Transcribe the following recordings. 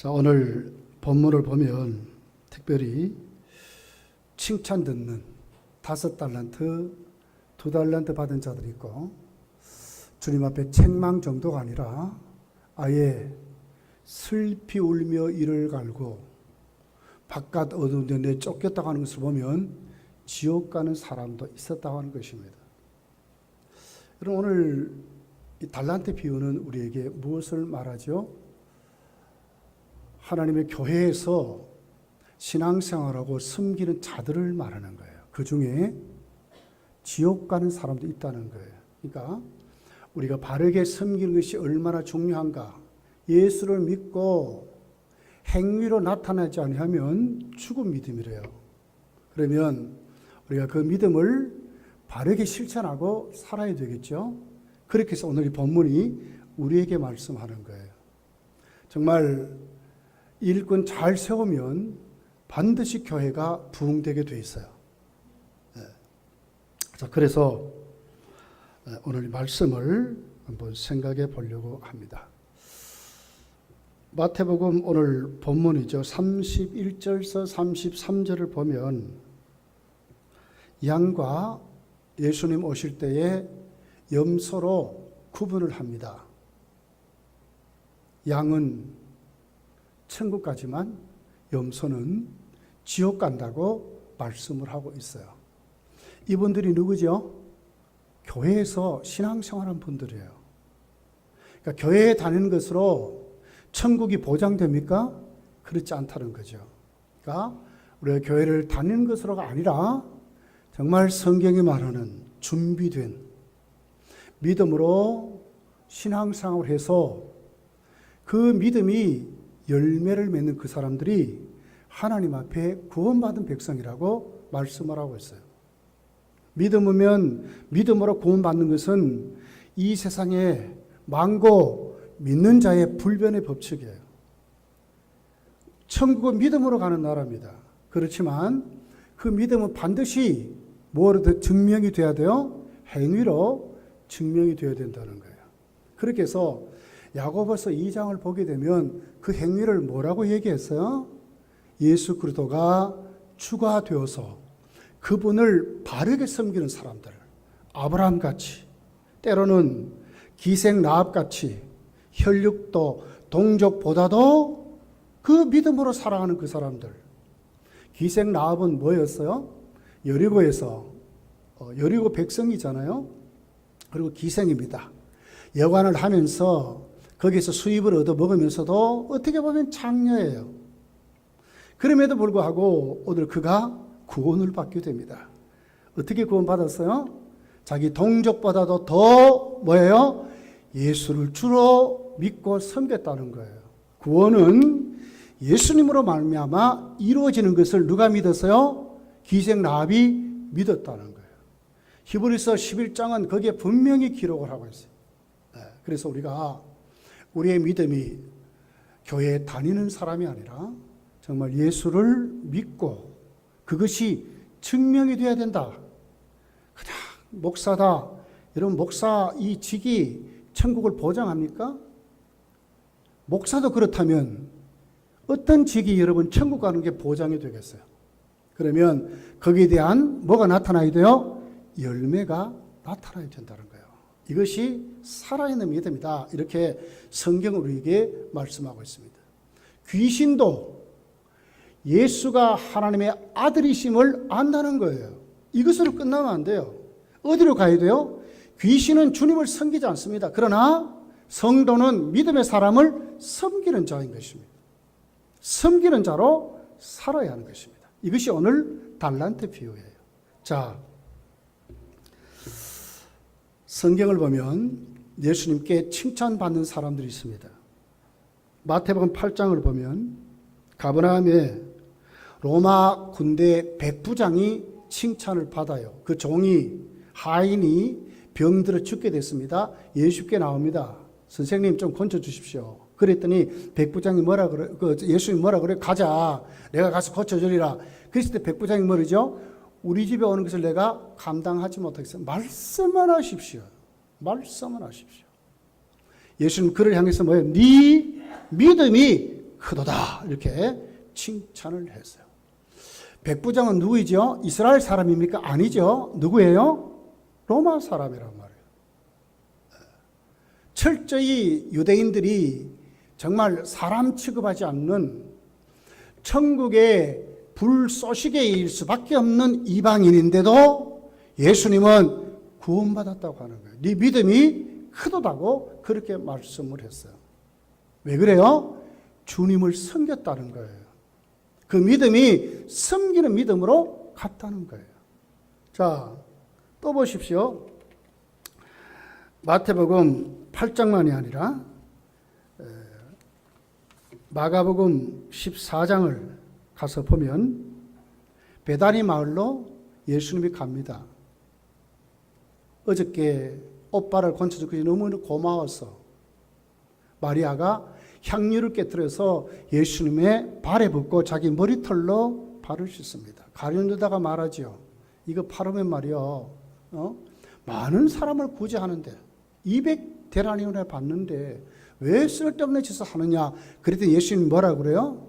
자, 오늘 본문을 보면 특별히 칭찬 듣는 5달란트, 2달란트 받은 자들이 있고, 주님 앞에 책망 정도가 아니라 아예 슬피 울며 이를 갈고 바깥 어두운 데 내 쫓겼다고 하는 것을 보면 지옥 가는 사람도 있었다고 하는 것입니다. 여러분, 오늘 이 달란트 비유는 우리에게 무엇을 말하죠? 하나님의 교회에서 신앙생활하고 섬기는 자들을 말하는 거예요. 그 중에 지옥 가는 사람도 있다는 거예요. 그러니까 우리가 바르게 섬기는 것이 얼마나 중요한가. 예수를 믿고 행위로 나타나지 않으면 죽은 믿음이래요. 그러면 우리가 그 믿음을 바르게 실천하고 살아야 되겠죠. 그렇게 해서 오늘 이 본문이 우리에게 말씀하는 거예요. 정말 일꾼 잘 세우면 반드시 교회가 부흥되게 돼 있어요. 자, 그래서 오늘 말씀을 한번 생각해 보려고 합니다. 마태복음 오늘 본문이죠. 31절에서 33절을 보면 양과 예수님 오실 때에 염소로 구분을 합니다. 양은 천국 가지만 염소는 지옥 간다고 말씀을 하고 있어요. 이분들이 누구죠? 교회에서 신앙생활한 분들이에요. 그러니까 교회에 다니는 것으로 천국이 보장됩니까? 그렇지 않다는 거죠. 그러니까 우리가 교회를 다니는 것으로가 아니라 정말 성경이 말하는 준비된 믿음으로 신앙생활을 해서 그 믿음이 열매를 맺는 그 사람들이 하나님 앞에 구원받은 백성이라고 말씀을 하고 있어요. 믿음이면 믿음으로 구원받는 것은 이 세상에 망고 믿는 자의 불변의 법칙이에요. 천국은 믿음으로 가는 나라입니다. 그렇지만 그 믿음은 반드시 뭐로 증명이 돼야 돼요? 행위로 증명이 되어야 된다는 거예요. 그렇게 해서 야고보서 2장을 보게 되면 그 행위를 뭐라고 얘기했어요? 예수 그리스도가 주가 되어서 그분을 바르게 섬기는 사람들, 아브라함같이, 때로는 기생 라합같이 혈육도 동족보다도 그 믿음으로 살아가는 그 사람들. 기생 라합은 뭐였어요? 여리고에서 여리고 백성이잖아요. 그리고 기생입니다. 여관을 하면서 거기서 수입을 얻어 먹으면서도 어떻게 보면 장녀예요. 그럼에도 불구하고 오늘 그가 구원을 받게 됩니다. 어떻게 구원받았어요? 자기 동족보다도 더 뭐예요? 예수를 주로 믿고 섬겼다는 거예요. 구원은 예수님으로 말미암아 이루어지는 것을 누가 믿었어요? 기생 라합이 믿었다는 거예요. 히브리서 11장은 거기에 분명히 기록을 하고 있어요. 그래서 우리가 우리의 믿음이 교회에 다니는 사람이 아니라 정말 예수를 믿고 그것이 증명이 되어야 된다. 그냥 목사다. 여러분, 목사 이 직이 천국을 보장합니까? 목사도 그렇다면 어떤 직이 여러분 천국 가는 게 보장이 되겠어요? 그러면 거기에 대한 뭐가 나타나야 돼요? 열매가 나타나야 된다는 거예요. 이것이 살아있는 믿음이다. 이렇게 성경은 우리에게 말씀하고 있습니다. 귀신도 예수가 하나님의 아들이심을 안다는 거예요. 이것으로 끝나면 안 돼요. 어디로 가야 돼요? 귀신은 주님을 섬기지 않습니다. 그러나 성도는 믿음의 사람을 섬기는 자인 것입니다. 섬기는 자로 살아야 하는 것입니다. 이것이 오늘 달란트 비유예요. 자, 성경을 보면 예수님께 칭찬받는 사람들이 있습니다. 마태복음 8장을 보면 가버나움에 로마 군대 백부장이 칭찬을 받아요. 그 종이 하인이 병들어 죽게 됐습니다. 예수께 나옵니다. 선생님 좀 건져 주십시오. 그랬더니 백부장이 뭐라 그래? 예수님이 뭐라 그래? 가자. 내가 가서 고쳐주리라. 그랬을 때 백부장이 뭐라죠? 우리 집에 오는 것을 내가 감당하지 못하겠어. 말씀만 하십시오. 말씀만 하십시오. 예수님 그를 향해서 뭐예요? 네 믿음이 크도다 이렇게 칭찬을 했어요. 백부장은 누구이죠? 이스라엘 사람입니까? 아니죠. 누구예요? 로마 사람이란 말이에요. 철저히 유대인들이 정말 사람 취급하지 않는 천국의 불쏘시개일 수밖에 없는 이방인인데도 예수님은 구원받았다고 하는 거예요. 네 믿음이 크도다고 그렇게 말씀을 했어요. 왜 그래요? 주님을 섬겼다는 거예요. 그 믿음이 섬기는 믿음으로 갔다는 거예요. 자, 또 보십시오. 마태복음 8장만이 아니라 마가복음 14장을 가서 보면 베다니 마을로 예수님이 갑니다. 어저께 오빠를 건쳐준 것이 너무 고마워서 마리아가 향유를 깨뜨려서 예수님의 발에 붓고 자기 머리털로 발을 씻습니다. 가룟유다가 말하죠. 이거 팔으면 말이요, 많은 사람을 구제하는데 200데나리온에 받는데 왜 쓸데없는 짓을 하느냐. 그랬더니 예수님이 뭐라 그래요?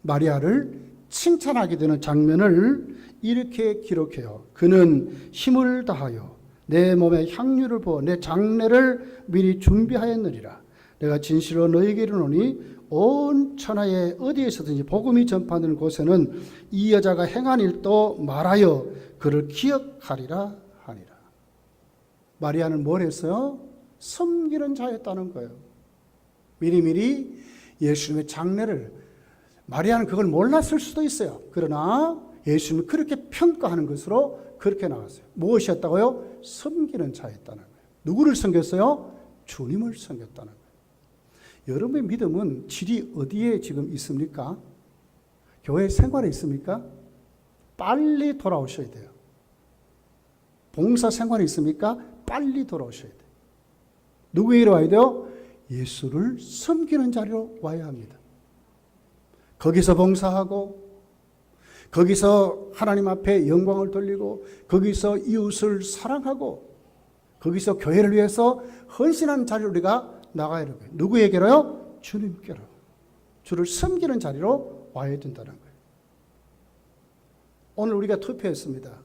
마리아를 칭찬하게 되는 장면을 이렇게 기록해요. 그는 힘을 다하여 내 몸에 향유를 부어 내 장례를 미리 준비하였느니라. 내가 진실로 너희에게 이르노니 온 천하에 어디에서든지 복음이 전파되는 곳에는 이 여자가 행한 일도 말하여 그를 기억하리라 하니라. 마리아는 뭘 했어요? 섬기는 자였다는 거예요. 미리미리 예수님의 장례를, 마리아는 그걸 몰랐을 수도 있어요. 그러나 예수님이 그렇게 평가하는 것으로 그렇게 나왔어요. 무엇이었다고요? 섬기는 자였다는 거예요. 누구를 섬겼어요? 주님을 섬겼다는 거예요. 여러분의 믿음은 질이 어디에 지금 있습니까? 교회 생활에 있습니까? 빨리 돌아오셔야 돼요. 봉사 생활에 있습니까? 빨리 돌아오셔야 돼요. 누구에게 와야 돼요? 예수를 섬기는 자리로 와야 합니다. 거기서 봉사하고, 거기서 하나님 앞에 영광을 돌리고, 거기서 이웃을 사랑하고, 거기서 교회를 위해서 헌신하는 자리로 우리가 나가야 돼요. 누구에게로요? 주님께로. 주를 섬기는 자리로 와야 된다는 거예요. 오늘 우리가 투표했습니다.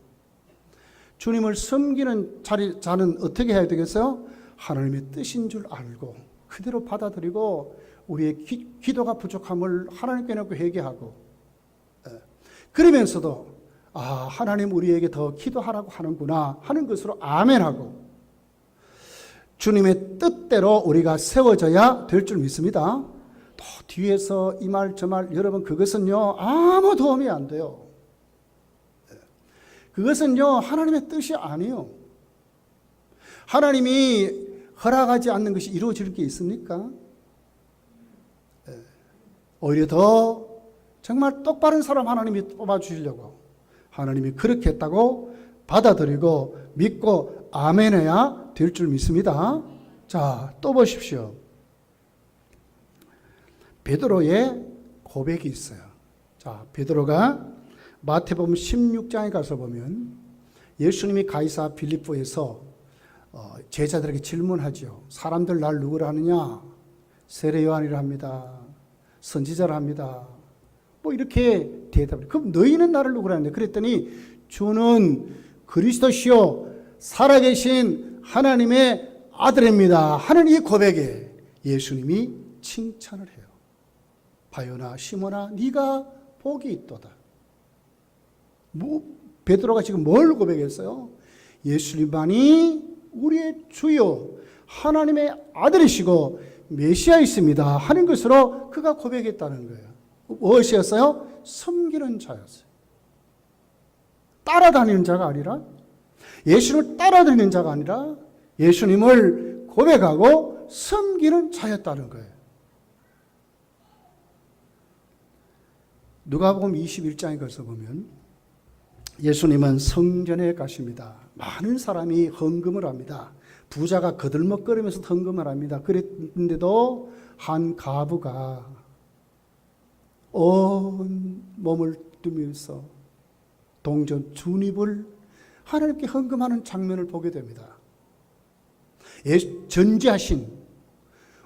주님을 섬기는 자는 어떻게 해야 되겠어요? 하나님의 뜻인 줄 알고 그대로 받아들이고 우리의 기도가 부족함을 하나님께 놓고 회개하고, 그러면서도 하나님 우리에게 더 기도하라고 하는구나 하는 것으로 아멘하고 주님의 뜻대로 우리가 세워져야 될 줄 믿습니다. 또 뒤에서 이 말 저 말, 여러분 그것은요 아무 도움이 안 돼요. 그것은요 하나님의 뜻이 아니에요. 하나님이 허락하지 않는 것이 이루어질 게 있습니까? 오히려 더 정말 똑바른 사람 하나님이 뽑아주시려고 하나님이 그렇게 했다고 받아들이고 믿고 아멘해야 될 줄 믿습니다. 자, 또 보십시오. 베드로의 고백이 있어요. 자, 베드로가 마태복음 16장에 가서 보면 예수님이 가이사 빌립보에서 제자들에게 질문하죠. 사람들 날 누구라 하느냐? 세례 요한이라 합니다. 선지자라 합니다. 뭐 이렇게 대답을. 그럼 너희는 나를 누구라 하는데? 그랬더니 주는 그리스도시요 살아계신 하나님의 아들입니다 하는 이 고백에 예수님이 칭찬을 해요. 바요나 시몬아 네가 복이 있도다. 베드로가 지금 뭘 고백했어요? 예수님만이 우리의 주요 하나님의 아들이시고 메시아이십니다 하는 것으로 그가 고백했다는 거예요. 무엇이었어요? 섬기는 자였어요. 따라다니는 자가 아니라, 예수님을 따라다니는 자가 아니라 예수님을 고백하고 섬기는 자였다는 거예요. 누가복음 21장에 가서 보면 예수님은 성전에 가십니다. 많은 사람이 헌금을 합니다. 부자가 거들먹거리면서 헌금을 합니다. 그랬는데도 한 과부가 온 몸을 뜨면서 동전 준입을 하나님께 헌금하는 장면을 보게 됩니다. 전지하신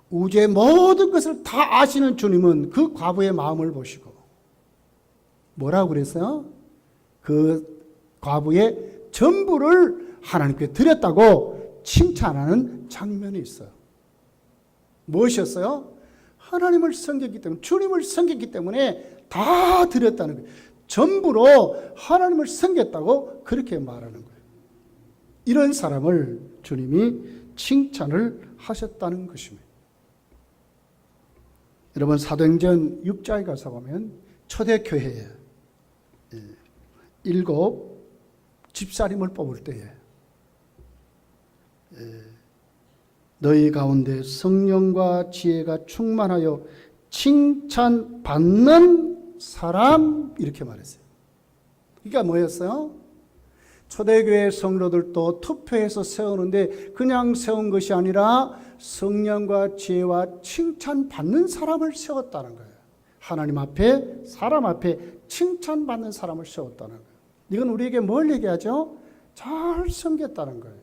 우주의 모든 것을 다 아시는 주님은 그 과부의 마음을 보시고 뭐라고 그랬어요? 그 과부의 전부를 하나님께 드렸다고 칭찬하는 장면이 있어요. 무엇이었어요? 하나님을 섬겼기 때문에, 주님을 섬겼기 때문에 다 드렸다는 거예요. 전부로 하나님을 섬겼다고 그렇게 말하는 거예요. 이런 사람을 주님이 칭찬을 하셨다는 것입니다. 여러분, 사도행전 6장에 가서 보면 초대교회에 7 집사님을 뽑을 때에 너희 가운데 성령과 지혜가 충만하여 칭찬받는 사람, 이렇게 말했어요. 그러니까 뭐였어요? 초대교회 성도들도 투표해서 세우는데 그냥 세운 것이 아니라 성령과 지혜와 칭찬받는 사람을 세웠다는 거예요. 하나님 앞에, 사람 앞에 칭찬받는 사람을 세웠다는 거예요. 이건 우리에게 뭘 얘기하죠? 잘 섬겼다는 거예요.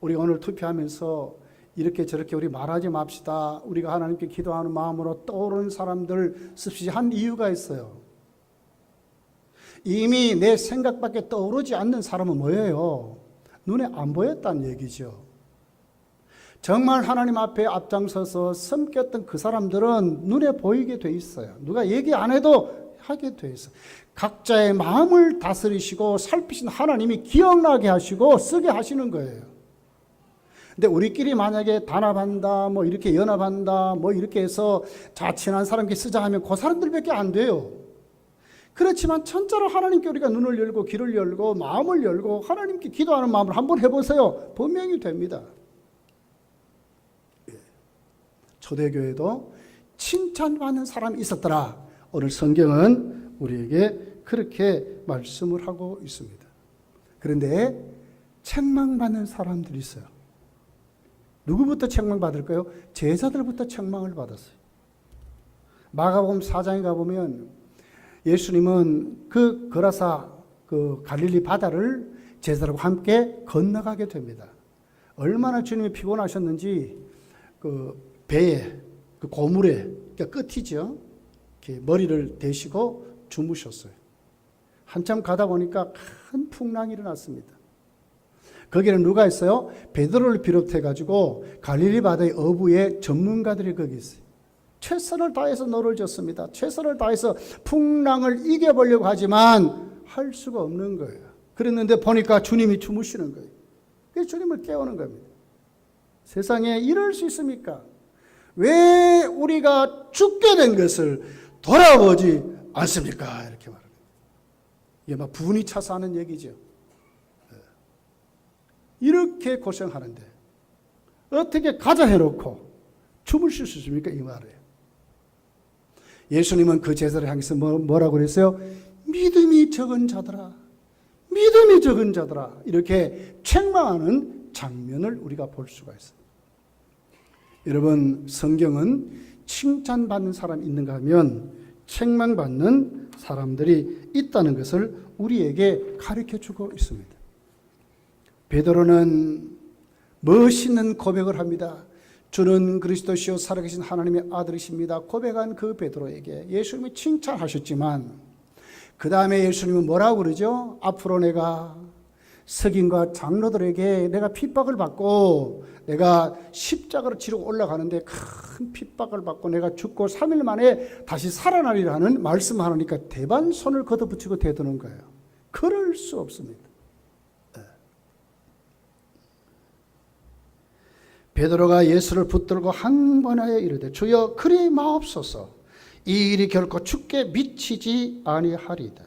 우리가 오늘 투표하면서 이렇게 저렇게 우리 말하지 맙시다. 우리가 하나님께 기도하는 마음으로 떠오르는 사람들 씁시다 한 이유가 있어요. 이미 내 생각밖에 떠오르지 않는 사람은 뭐예요? 눈에 안 보였다는 얘기죠. 정말 하나님 앞에 앞장서서 섬겼던 그 사람들은 눈에 보이게 돼 있어요. 누가 얘기 안 해도 하게 돼 있어요. 각자의 마음을 다스리시고 살피신 하나님이 기억나게 하시고 쓰게 하시는 거예요. 근데 우리끼리 만약에 단합한다, 뭐 이렇게 연합한다, 뭐 이렇게 해서 자친한 사람께 쓰자 하면 그 사람들밖에 안 돼요. 그렇지만 진짜로 하나님께 우리가 눈을 열고 귀를 열고 마음을 열고 하나님께 기도하는 마음을 한번 해보세요. 분명히 됩니다. 초대교회도 칭찬받는 사람이 있었더라. 오늘 성경은 우리에게 그렇게 말씀을 하고 있습니다. 그런데 책망받는 사람들이 있어요. 누구부터 책망받을까요? 제자들부터 책망을 받았어요. 마가복음 4장에 가보면 예수님은 그 거라사 그 갈릴리 바다를 제자들과 함께 건너가게 됩니다. 얼마나 주님이 피곤하셨는지 그 배에 그 고물에 그러니까 끝이죠. 이렇게 머리를 대시고 주무셨어요. 한참 가다 보니까 큰 풍랑이 일어났습니다. 거기는 누가 있어요? 베드로를 비롯해 가지고 갈릴리 바다의 어부의 전문가들이 거기 있어요. 최선을 다해서 노를 졌습니다. 최선을 다해서 풍랑을 이겨보려고 하지만 할 수가 없는 거예요. 그랬는데 보니까 주님이 주무시는 거예요. 그래서 주님을 깨우는 겁니다. 세상에 이럴 수 있습니까? 왜 우리가 죽게 된 것을 돌아보지 않습니까? 이렇게 말합니다. 이게 막 분이 차서 하는 얘기죠. 이렇게 고생하는데 어떻게 가자 해놓고 주무실 수 있습니까? 이 말이에요. 예수님은 그 제자를 향해서 뭐라고 그랬어요? 믿음이 적은 자들아, 믿음이 적은 자들아, 이렇게 책망하는 장면을 우리가 볼 수가 있어요. 여러분, 성경은 칭찬받는 사람이 있는가 하면 책망받는 사람들이 있다는 것을 우리에게 가르쳐주고 있습니다. 베드로는 멋있는 고백을 합니다. 주는 그리스도시요 살아계신 하나님의 아들이십니다. 고백한 그 베드로에게 예수님이 칭찬하셨지만 그 다음에 예수님은 뭐라고 그러죠? 앞으로 내가 석인과 장로들에게 내가 핍박을 받고 내가 십자가를 치르고 올라가는데 큰 핍박을 받고 내가 죽고 3일 만에 다시 살아나리라는 말씀하니까 대반손을 걷어붙이고 대드는 거예요. 그럴 수 없습니다. 베드로가 예수를 붙들고 한 번에 이르되 주여 그리 마옵소서 이 일이 결코 주께 미치지 아니하리이다.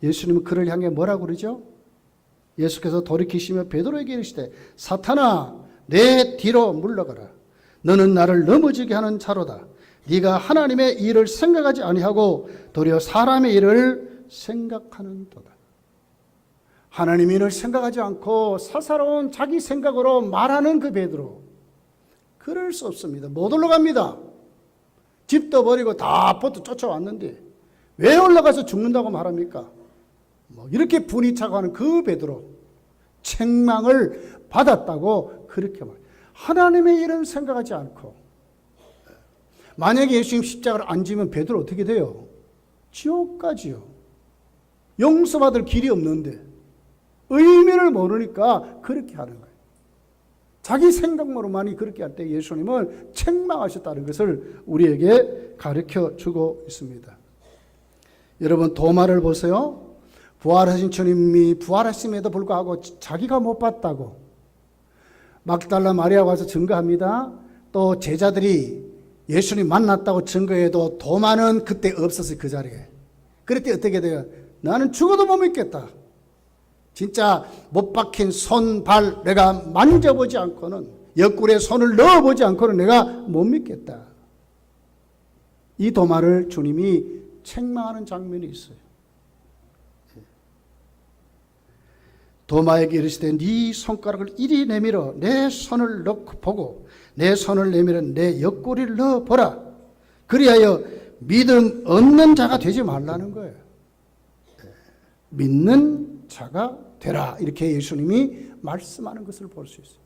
예수님은 그를 향해 뭐라고 그러죠? 예수께서 돌이키시며 베드로에게 이르시되 사탄아 내 뒤로 물러가라. 너는 나를 넘어지게 하는 자로다. 네가 하나님의 일을 생각하지 아니하고 도리어 사람의 일을 생각하는도다. 하나님 일을 생각하지 않고 사사로운 자기 생각으로 말하는 그 베드로, 그럴 수 없습니다. 못 올라갑니다. 집도 버리고 다 벗어 쫓아왔는데 왜 올라가서 죽는다고 말합니까? 이렇게 분이 차고 하는 그 베드로, 책망을 받았다고 그렇게 말해요. 하나님의 일은 생각하지 않고, 만약에 예수님 십자가를 안 지면 베드로 어떻게 돼요? 지옥 가지요. 용서받을 길이 없는데 의미를 모르니까 그렇게 하는 거예요. 자기 생각으로만이 그렇게 할 때 예수님은 책망하셨다는 것을 우리에게 가르쳐 주고 있습니다. 여러분, 도마를 보세요. 부활하신 주님이 부활하심에도 불구하고 자기가 못 봤다고 막달라 마리아가 와서 증거합니다. 또 제자들이 예수님 만났다고 증거해도 도마는 그때 없었어요. 그 자리에. 그럴 때 어떻게 돼요? 나는 죽어도 못 믿겠다. 진짜 못 박힌 손, 발 내가 만져보지 않고는, 옆구리에 손을 넣어보지 않고는 내가 못 믿겠다. 이 도마를 주님이 책망하는 장면이 있어요. 도마에게 이르시되 네 손가락을 이리 내밀어 내 손을 넣고 보고 내 손을 내밀어 내 옆구리를 넣어보라. 그리하여 믿음 없는 자가 되지 말라는 거예요. 믿는 자가 되라. 이렇게 예수님이 말씀하는 것을 볼 수 있어요.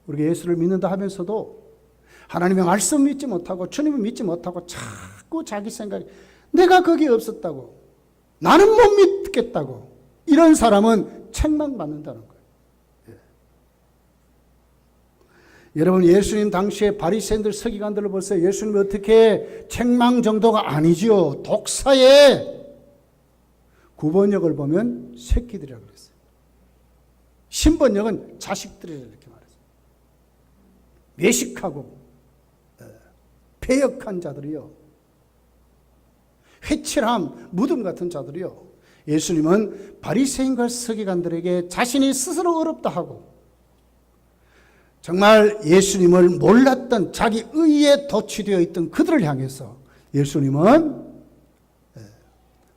우리가 예수를 믿는다 하면서도 하나님의 말씀 믿지 못하고 주님을 믿지 못하고 자꾸 자기 생각에 내가 거기 없었다고, 나는 못 믿겠다고, 이런 사람은 책망받는다는 거예요. 여러분, 예수님 당시에 바리새인들, 서기관들을 보세요. 예수님이 어떻게 책망 정도가 아니지요. 독사에 9번역을 보면 새끼들이라고 그랬어요. 신번역은 자식들이라고 이렇게 말했어요. 외식하고 패역한 자들이요, 회칠함, 무덤 같은 자들이요. 예수님은 바리새인과 서기관들에게 자신이 스스로 어렵다 하고, 정말 예수님을 몰랐던 자기 의에 도취되어 있던 그들을 향해서 예수님은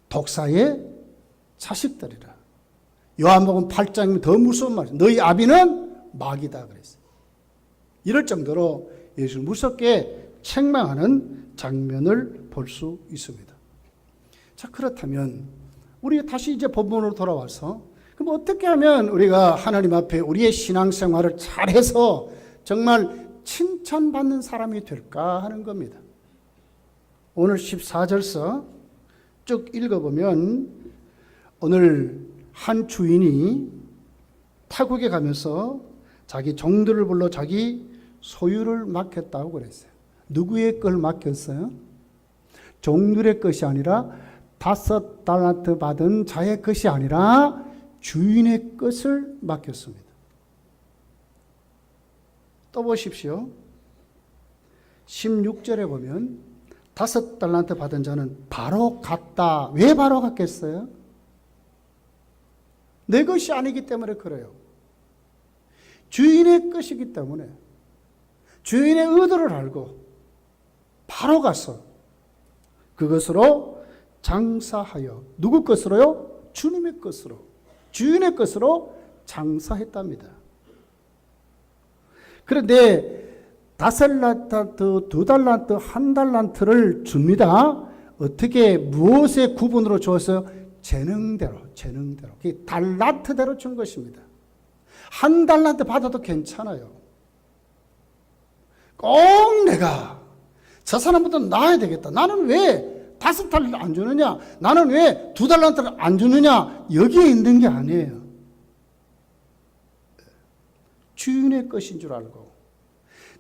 독사의 자식들이라. 요한복음 8장이면 더 무서운 말이에요. 너희 아비는 마귀다 그랬어요. 이럴 정도로 예수를 무섭게 책망하는 장면을 볼 수 있습니다. 자, 그렇다면 우리 다시 이제 본문으로 돌아와서, 그럼 어떻게 하면 우리가 하나님 앞에 우리의 신앙생활을 잘해서 정말 칭찬받는 사람이 될까 하는 겁니다. 오늘 14절서 쭉 읽어보면, 오늘 한 주인이 타국에 가면서 자기 종들을 불러 자기 소유를 맡겼다고 그랬어요. 누구의 걸 맡겼어요? 종들의 것이 아니라 5달란트 받은 자의 것이 아니라 주인의 것을 맡겼습니다. 또 보십시오. 16절에 보면 5달란트 받은 자는 바로 갔다. 왜 바로 갔겠어요? 내 것이 아니기 때문에 그래요. 주인의 것이기 때문에, 주인의 의도를 알고 바로 가서 그것으로 장사하여, 누구 것으로요? 주님의 것으로, 주인의 것으로 장사했답니다. 그런데 5달란트, 2달란트, 1달란트를 줍니다. 어떻게, 무엇의 구분으로 주었어요? 재능대로. 달란트대로 준 것입니다. 1달란트 받아도 괜찮아요. 꼭 내가 저 사람보다 나아야 되겠다. 나는 왜 5달란트 안 주느냐? 나는 왜 2달란트를 안 주느냐? 여기에 있는 게 아니에요. 주인의 것인 줄 알고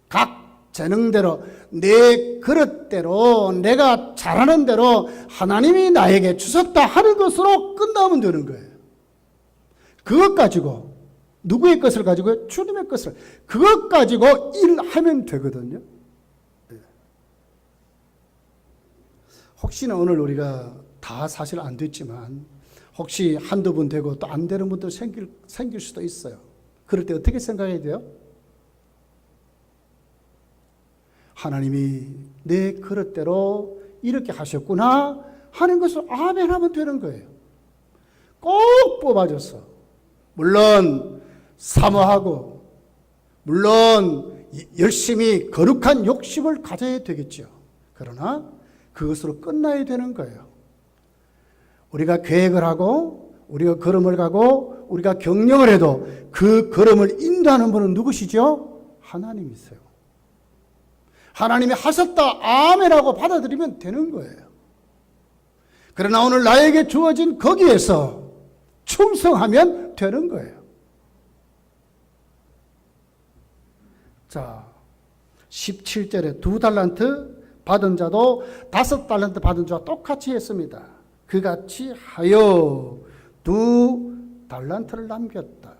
각 재능대로, 내 그릇대로, 내가 잘하는 대로 하나님이 나에게 주셨다 하는 것으로 끝나면 되는 거예요. 그것 가지고, 누구의 것을 가지고요? 주님의 것을. 그것 가지고 일하면 되거든요. 혹시나 오늘 우리가 다 사실 안 됐지만 혹시 한두 분 되고 또 안 되는 분도 생길 수도 있어요. 그럴 때 어떻게 생각해야 돼요? 하나님이 내 그릇대로 이렇게 하셨구나 하는 것을 아멘 하면 되는 거예요. 꼭 뽑아줘서, 물론 사모하고, 물론 열심히 거룩한 욕심을 가져야 되겠죠. 그러나 그것으로 끝나야 되는 거예요. 우리가 계획을 하고 우리가 걸음을 가고 우리가 경영을 해도 그 걸음을 인도하는 분은 누구시죠? 하나님이세요. 하나님이 하셨다 아멘하고 받아들이면 되는 거예요. 그러나 오늘 나에게 주어진 거기에서 충성하면 되는 거예요. 자, 17절에 2달란트 받은 자도 5달란트 받은 자와 똑같이 했습니다. 그같이 하여 2달란트를 남겼다.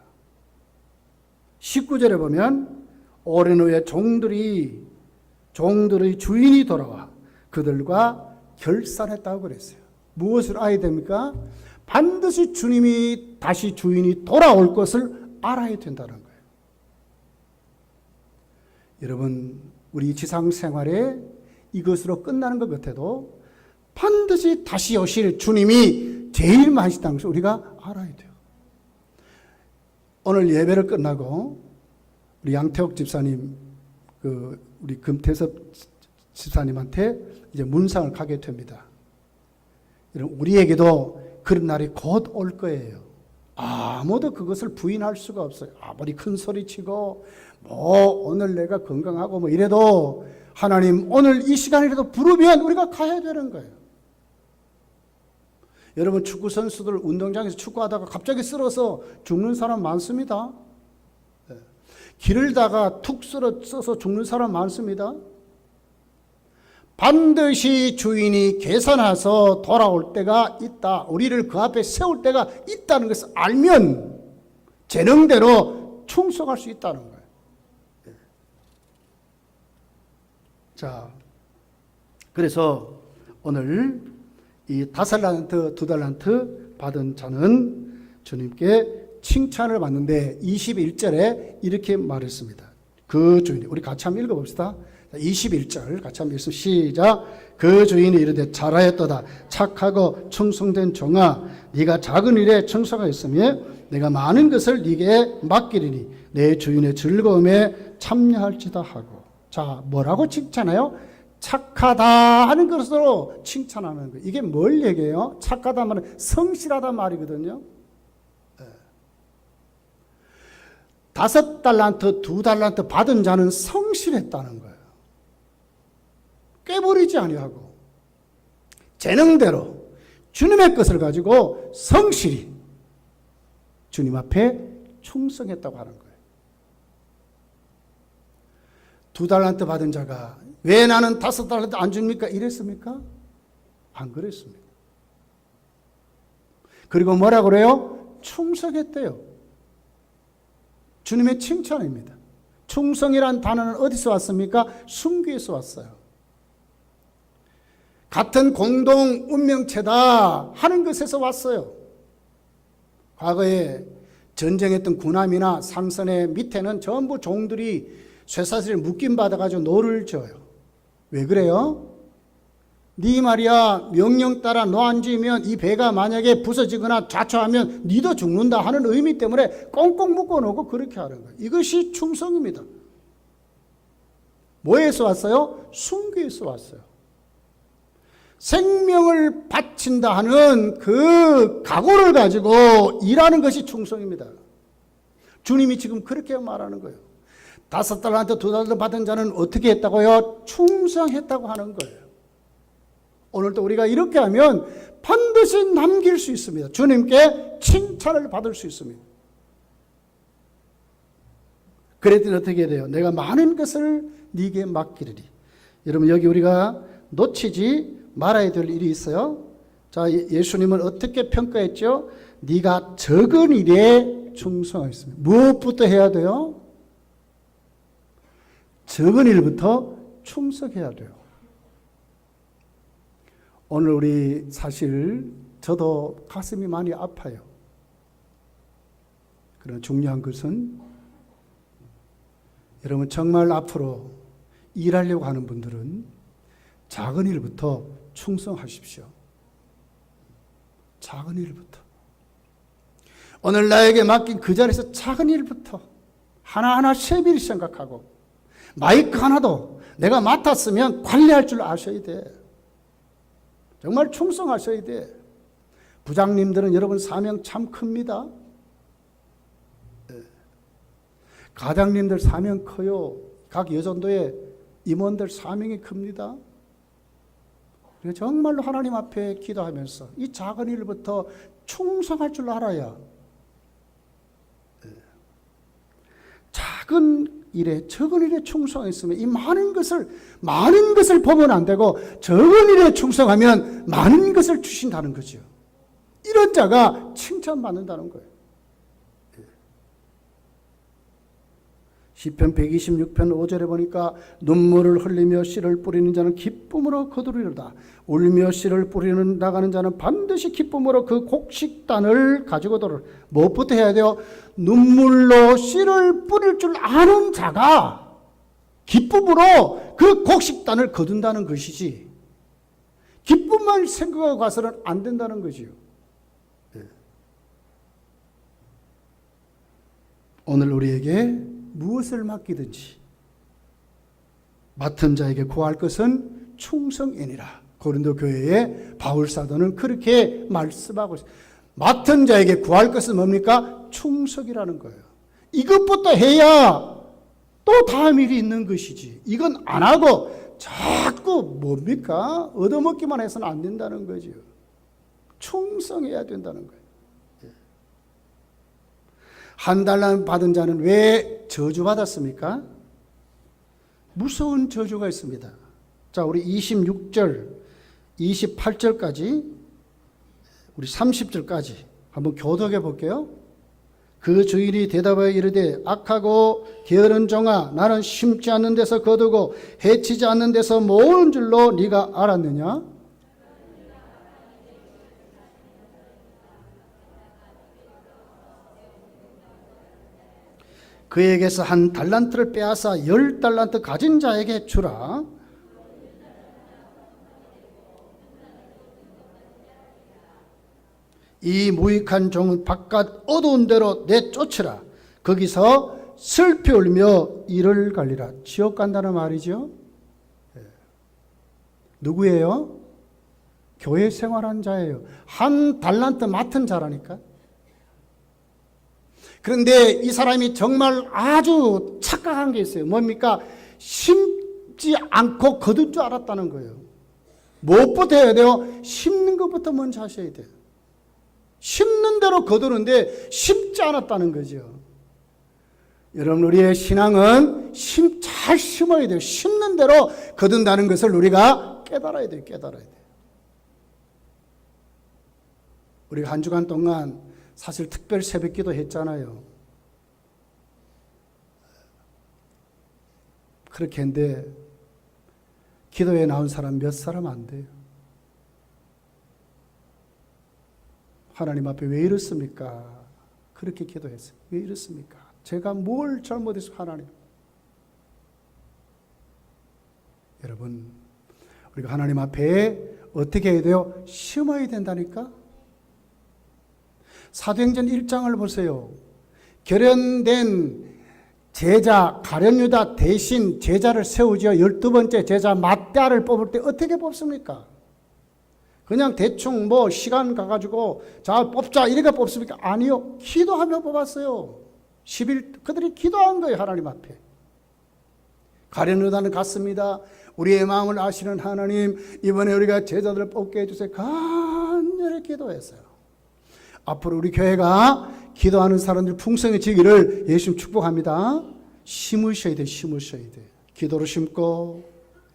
19절에 보면 오랜 후에 종들의 주인이 돌아와 그들과 결산했다고 그랬어요. 무엇을 알아야 됩니까? 반드시 주님이 다시 주인이 돌아올 것을 알아야 된다는 거예요. 여러분, 우리 지상 생활에 이것으로 끝나는 것 같아도 반드시 다시 오실 주님이 제일 많으시다는 것을 우리가 알아야 돼요. 오늘 예배를 끝나고 우리 양태옥 집사님, 우리 금태섭 집사님한테 이제 문상을 가게 됩니다. 우리에게도 그런 날이 곧 올 거예요. 아무도 그것을 부인할 수가 없어요. 아무리 큰 소리 치고 오늘 내가 건강하고 이래도 하나님 오늘 이 시간이라도 부르면 우리가 가야 되는 거예요. 여러분, 축구 선수들 운동장에서 축구하다가 갑자기 쓰러서 죽는 사람 많습니다. 길을다가 툭 써서 죽는 사람 많습니다. 반드시 주인이 계산해서 돌아올 때가 있다. 우리를 그 앞에 세울 때가 있다는 것을 알면 재능대로 충성할 수 있다는 거예요. 자, 그래서 오늘 이 5달란트, 2달란트 받은 자는 주님께 칭찬을 받는데 21절에 이렇게 말했습니다. 그 주인이, 우리 같이 한번 읽어봅시다. 21절 같이 한번 읽습니다. 시작. 그 주인이 이르되 잘하였도다. 착하고 충성된 종아, 네가 작은 일에 충성하였으며 내가 많은 것을 네게 맡기리니 내 주인의 즐거움에 참여할지다 하고. 자, 뭐라고 칭찬해요? 착하다 하는 것으로 칭찬하는 거예요. 이게 뭘 얘기해요? 착하다 말은 성실하다 말이거든요. 5달란트, 2달란트 받은 자는 성실했다는 거예요. 깨버리지 아니하고 재능대로 주님의 것을 가지고 성실히 주님 앞에 충성했다고 하는 거예요. 2달란트 받은 자가 왜 나는 5달란트 안 줍니까? 이랬습니까? 안 그랬습니다. 그리고 뭐라 그래요? 충성했대요. 주님의 칭찬입니다. 충성이란 단어는 어디서 왔습니까? 순교에서 왔어요. 같은 공동 운명체다 하는 것에서 왔어요. 과거에 전쟁했던 군함이나 상선의 밑에는 전부 종들이 쇠사슬에 묶임받아가지고 노를 져요. 왜 그래요? 네 말이야 명령 따라 너 안 지으면 이 배가 만약에 부서지거나 좌초하면 니도 죽는다 하는 의미 때문에 꽁꽁 묶어놓고 그렇게 하는 거예요. 이것이 충성입니다. 뭐에서 왔어요? 순교에서 왔어요. 생명을 바친다 하는 그 각오를 가지고 일하는 것이 충성입니다. 주님이 지금 그렇게 말하는 거예요. 5달란트, 2달란트 받은 자는 어떻게 했다고요? 충성했다고 하는 거예요. 오늘도 우리가 이렇게 하면 반드시 남길 수 있습니다. 주님께 칭찬을 받을 수 있습니다. 그랬더니 어떻게 돼요? 내가 많은 것을 네게 맡기리니. 여러분, 여기 우리가 놓치지 말아야 될 일이 있어요. 자, 예수님은 어떻게 평가했죠? 네가 적은 일에 충성하였습니다. 무엇부터 해야 돼요? 적은 일부터 충성해야 돼요. 오늘 우리 사실 저도 가슴이 많이 아파요. 그러나 중요한 것은 여러분 정말 앞으로 일하려고 하는 분들은 작은 일부터 충성하십시오. 작은 일부터. 오늘 나에게 맡긴 그 자리에서 작은 일부터 하나하나 세밀히 생각하고 마이크 하나도 내가 맡았으면 관리할 줄 아셔야 돼. 정말 충성하셔야 돼. 부장님들은 여러분 사명 참 큽니다. 가장님들 사명 커요. 각 여전도의 임원들 사명이 큽니다. 정말로 하나님 앞에 기도하면서 이 작은 일부터 충성할 줄 알아야 작은 일에 적은 일에 충성했으면 이 많은 것을 보면 안 되고 적은 일에 충성하면 많은 것을 주신다는 거죠. 이런 자가 칭찬받는다는 거예요. 시편 126편 5절에 보니까 눈물을 흘리며 씨를 뿌리는 자는 기쁨으로 거두리로다. 울며 씨를 뿌리는 나가는 자는 반드시 기쁨으로 그 곡식단을 가지고 돌아올. 무엇부터 해야 돼요? 눈물로 씨를 뿌릴 줄 아는 자가 기쁨으로 그 곡식단을 거둔다는 것이지, 기쁨만 생각하고 가서는 안 된다는 거지요. 오늘 우리에게 무엇을 맡기든지 맡은 자에게 구할 것은 충성이니라. 고린도 교회의 바울 사도는 그렇게 말씀하고 있습니다. 맡은 자에게 구할 것은 뭡니까? 충성이라는 거예요. 이것부터 해야 또 다음 일이 있는 것이지, 이건 안 하고 자꾸 뭡니까? 얻어먹기만 해서는 안 된다는 거죠. 충성해야 된다는 거예요. 한 달란 받은 자는 왜 저주받았습니까? 무서운 저주가 있습니다. 자, 우리 26절, 28절까지, 우리 30절까지 한번 교독해 볼게요. 그 주인이 대답하여 이르되 악하고 게으른 종아, 나는 심지 않는 데서 거두고 해치지 않는 데서 모으는 줄로 네가 알았느냐? 그에게서 한 달란트를 빼앗아 10달란트 가진 자에게 주라. 이 무익한 종은 바깥 어두운 데로 내쫓으라. 거기서 슬피 울며 이를 갈리라. 지옥 간다는 말이죠. 누구예요? 교회 생활한 자예요. 한 달란트 맡은 자라니까. 그런데 이 사람이 정말 아주 착각한 게 있어요. 뭡니까? 심지 않고 거둔 줄 알았다는 거예요. 무엇부터 해야 돼요? 심는 것부터 먼저 하셔야 돼요. 심는 대로 거두는데 심지 않았다는 거죠. 여러분, 우리의 신앙은 잘 심어야 돼요. 심는 대로 거둔다는 것을 우리가 깨달아야 돼요. 깨달아야 돼요. 우리가 한 주간 동안 사실 특별 새벽기도 했잖아요. 그렇게 했는데 기도에 나온 사람 몇 사람 안 돼요. 하나님 앞에 왜 이렇습니까? 그렇게 기도했어요. 왜 이렇습니까? 제가 뭘 잘못해서 하나님. 여러분, 우리가 하나님 앞에 어떻게 해야 돼요? 심어야 된다니까? 사도행전 1장을 보세요. 결연된 제자 가룟유다 대신 제자를 세우죠. 12번째 제자 맏대아를 뽑을 때 어떻게 뽑습니까? 그냥 대충 뭐 시간 가가지고 자 뽑자 이렇게 뽑습니까? 아니요. 기도하며 뽑았어요. 10일 그들이 기도한 거예요. 하나님 앞에. 가룟유다는 갔습니다. 우리의 마음을 아시는 하나님, 이번에 우리가 제자들을 뽑게 해주세요. 간절히 기도했어요. 앞으로 우리 교회가 기도하는 사람들 풍성해지기를 예수님 축복합니다. 심으셔야 돼. 심으셔야 돼. 기도로 심고,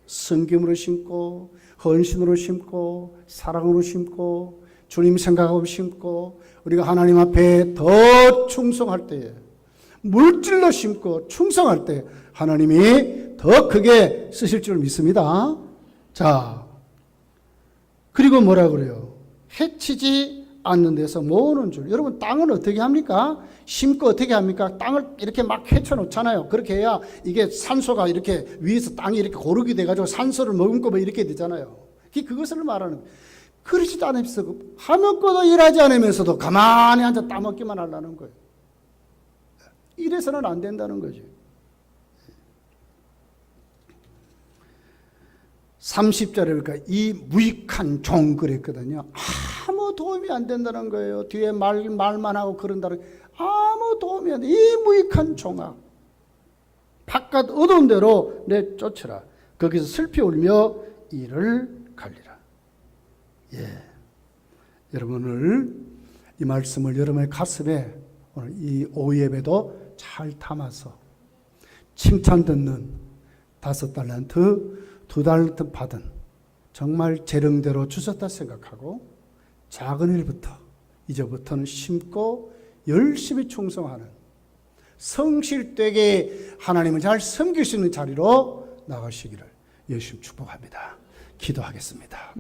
섬김으로 심고, 헌신으로 심고, 사랑으로 심고, 주님 생각하고 심고, 우리가 하나님 앞에 더 충성할 때에, 물질로 심고 충성할 때 하나님이 더 크게 쓰실 줄 믿습니다. 자, 그리고 뭐라 그래요? 해치지 않는 데서 모으는 줄. 여러분, 땅은 어떻게 합니까? 심고 어떻게 합니까? 땅을 이렇게 막 헤쳐 놓잖아요. 그렇게 해야 이게 산소가 이렇게 위에서 땅이 이렇게 고르게 돼가지고 산소를 머금고 뭐 이렇게 되잖아요. 그것을 말하는 거예요. 그러지도 않으면서 하면서도 일하지 않으면서도 가만히 앉아 따먹기만 하려는 거예요. 이래서는 안 된다는 거죠. 30절에 그러니까 이 무익한 종 그랬거든요. 아무 도움이 안 된다는 거예요. 뒤에 말만 하고 그런다는 아무 도움이 안 돼. 이 무익한 종아. 바깥 어두운 데로 내쫓으라. 거기서 슬피 울며 이를 갈리라. 예. 여러분 오늘 이 말씀을 여러분의 가슴에 오늘 이 오후 예배도 잘 담아서 칭찬 듣는 5달란트, 2달란트 받은 정말 재령대로 주셨다 생각하고 작은 일부터 이제부터는 심고 열심히 충성하는 성실되게 하나님을 잘 섬길 수 있는 자리로 나가시기를 예수님 축복합니다. 기도하겠습니다.